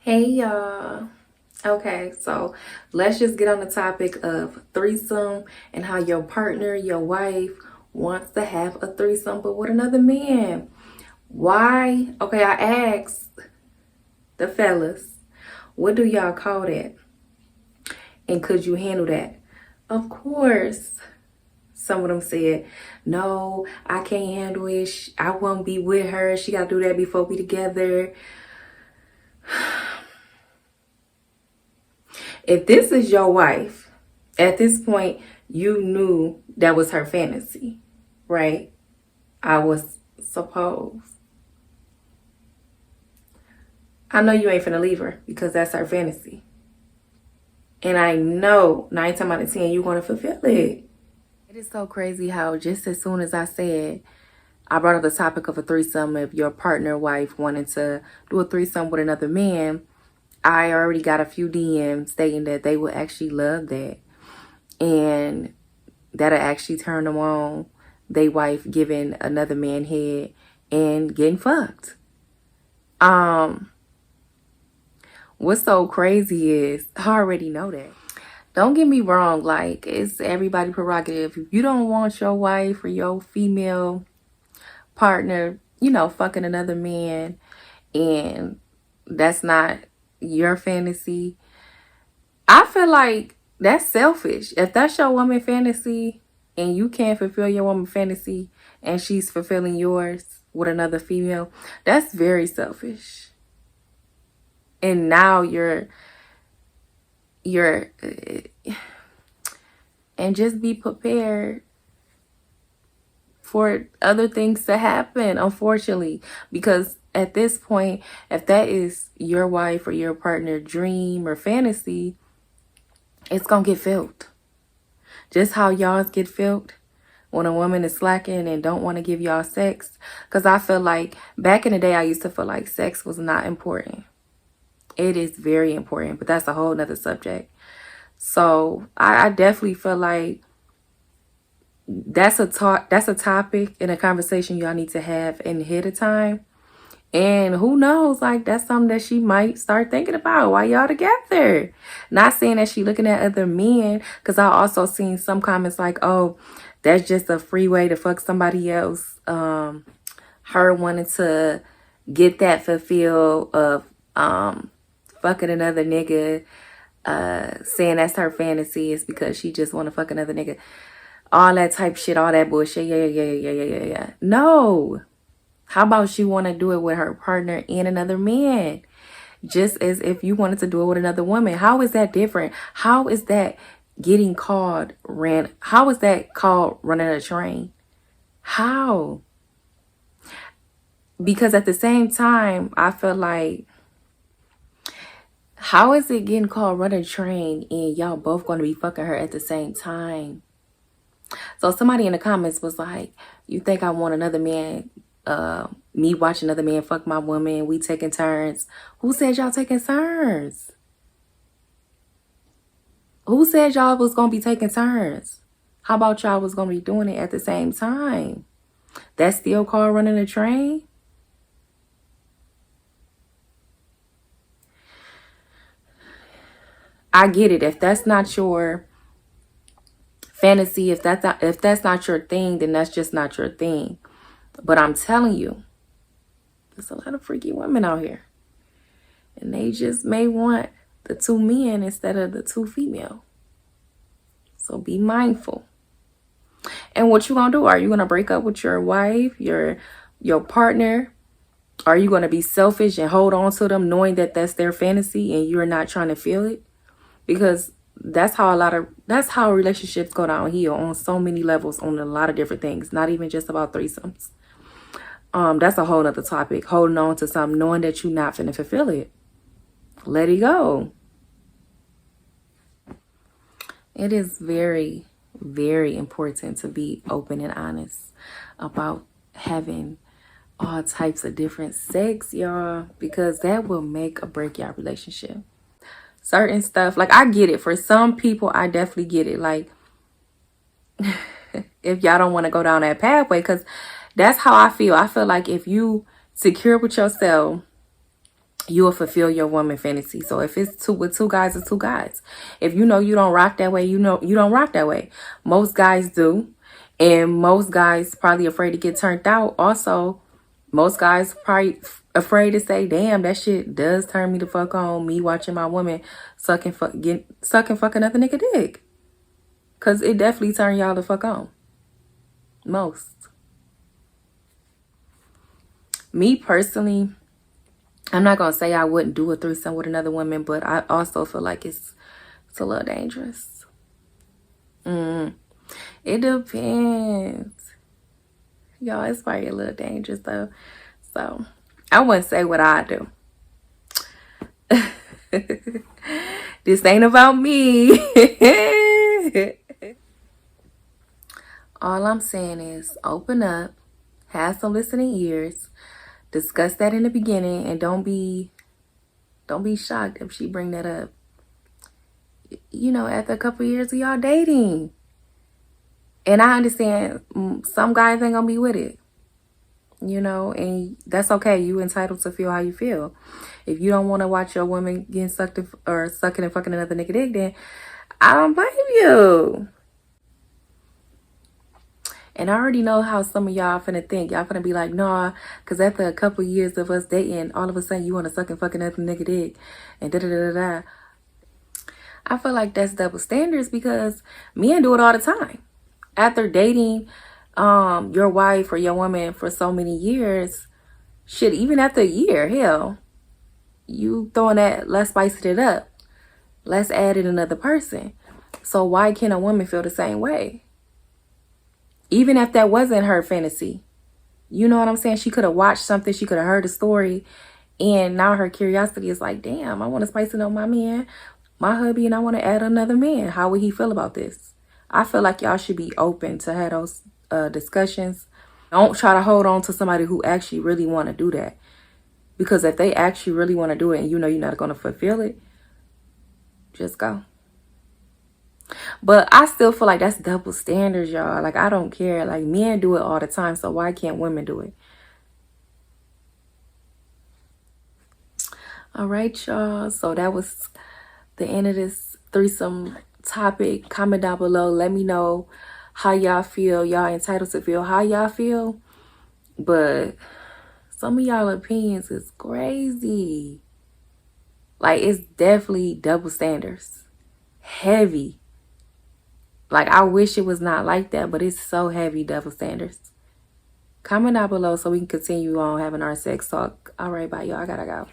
Hey y'all. Okay, so let's just get on the topic of threesome and how your partner, your wife, wants to have a threesome but with another man. Why? Okay, I asked the fellas, what do y'all call that? And could you handle that? Of course. Some of them said, no, I can't handle it. I won't be with her. She got to do that before we together. If this is your wife, at this point, you knew that was her fantasy, right? I was supposed. I know you ain't finna leave her because that's her fantasy. And I know 9 times out of 10, you're gonna fulfill it. It is so crazy how just as soon as I brought up the topic of a threesome, if your partner, wife wanted to do a threesome with another man, I already got a few DMs stating that they would actually love that. And that'll actually turn them on, they wife giving another man head and getting fucked. What's so crazy is I already know that. Don't get me wrong, like it's everybody prerogative. If you don't want your wife or your female partner, fucking another man and that's not your fantasy, I feel like that's selfish. If that's your woman fantasy and you can't fulfill your woman fantasy and she's fulfilling yours with another female, that's very selfish. And now you're and just be prepared for other things to happen, unfortunately, because at this point, if that is your wife or your partner dream or fantasy, it's gonna get filled. Just how y'all's get filled when a woman is slacking and don't want to give y'all sex. Because I feel like back in the day, I used to feel like sex was not important. It is very important, but that's a whole nother subject. So I definitely feel like that's a topic and a conversation y'all need to have in ahead of time. And who knows, like that's something that she might start thinking about while y'all together. Not saying that she looking at other men, because I also seen some comments like, oh, that's just a free way to fuck somebody else. Her wanting to get that fulfilled of fucking another nigga, saying that's her fantasy is because she just want to fuck another nigga. All that type shit, all that bullshit. Yeah. No. How about she want to do it with her partner and another man? Just as if you wanted to do it with another woman. How is that different? How is that how is that called running a train? How? Because at the same time, I feel like, how is it getting called running a train and y'all both going to be fucking her at the same time? So somebody in the comments was like, you think I want another man, me watch another man fuck my woman, we taking turns. Who said y'all taking turns? Who said y'all was going to be taking turns? How about y'all was going to be doing it at the same time? That's still called running a train? I get it. If that's not your fantasy, if that's not your thing, then that's just not your thing. But I'm telling you, there's a lot of freaky women out here. And they just may want the 2 men instead of the 2 female. So be mindful. And what you gonna do? Are you gonna break up with your wife, your partner? Are you gonna be selfish and hold on to them knowing that that's their fantasy and you're not trying to feel it? Because that's how relationships go downhill on so many levels, on a lot of different things, not even just about threesomes. That's a whole nother topic. Holding on to something knowing that you're not finna fulfill it. Let it go. It is very, very important to be open and honest about having all types of different sex, y'all, because that will make or break your relationship. Certain stuff, like I get it. For some people, I definitely get it. Like, if y'all don't want to go down that pathway, because that's how I feel. I feel like if you secure with yourself you will fulfill your woman fantasy. So if it's with two guys, it's two guys. If you know you don't rock that way, you know you don't rock that way. Most guys do. And most guys probably afraid to get turned out. Also, most guys probably afraid to say, damn, that shit does turn me the fuck on. Me watching my woman suck and fuck another nigga dick. Cause it definitely turn y'all the fuck on. Most. Me personally, I'm not gonna say I wouldn't do a threesome with another woman, but I also feel like it's a little dangerous. It depends. Y'all, it's probably a little dangerous though. So I wouldn't say what I do. This ain't about me. All I'm saying is open up, have some listening ears, discuss that in the beginning, and don't be shocked if she bring that up. You know, after a couple of years of y'all dating. And I understand some guys ain't gonna be with it. You know, and that's okay. You entitled to feel how you feel. If you don't want to watch your woman getting sucked or sucking and fucking another nigga dick, then I don't blame you. And I already know how some of y'all finna think. Y'all finna be like, nah, because after a couple years of us dating, all of a sudden you want to suck and fuck another nigga dick and da-da-da-da-da. I feel like that's double standards because men do it all the time. After dating your wife or your woman for so many years, shit, even after a year, hell, you throwing that, let's spice it up. Let's add in another person. So why can't a woman feel the same way? Even if that wasn't her fantasy. You know what I'm saying? She could have watched something. She could have heard a story. And now her curiosity is like, damn, I want to spice it up my man, my hubby, and I want to add another man. How would he feel about this? I feel like y'all should be open to have those discussions. Don't try to hold on to somebody who actually really want to do that. Because if they actually really want to do it and you know you're not going to fulfill it, just go. But I still feel like that's double standards, y'all. Like, I don't care. Like, men do it all the time, so why can't women do it? All right, y'all. So that was the end of this threesome topic. Comment down below. Let me know how y'all feel. Y'all entitled to feel how y'all feel. But some of y'all opinions is crazy. Like, it's definitely double standards. Heavy. Like, I wish it was not like that, but it's so heavy, double standards. Comment down below so we can continue on having our sex talk. All right, bye, y'all. I gotta go.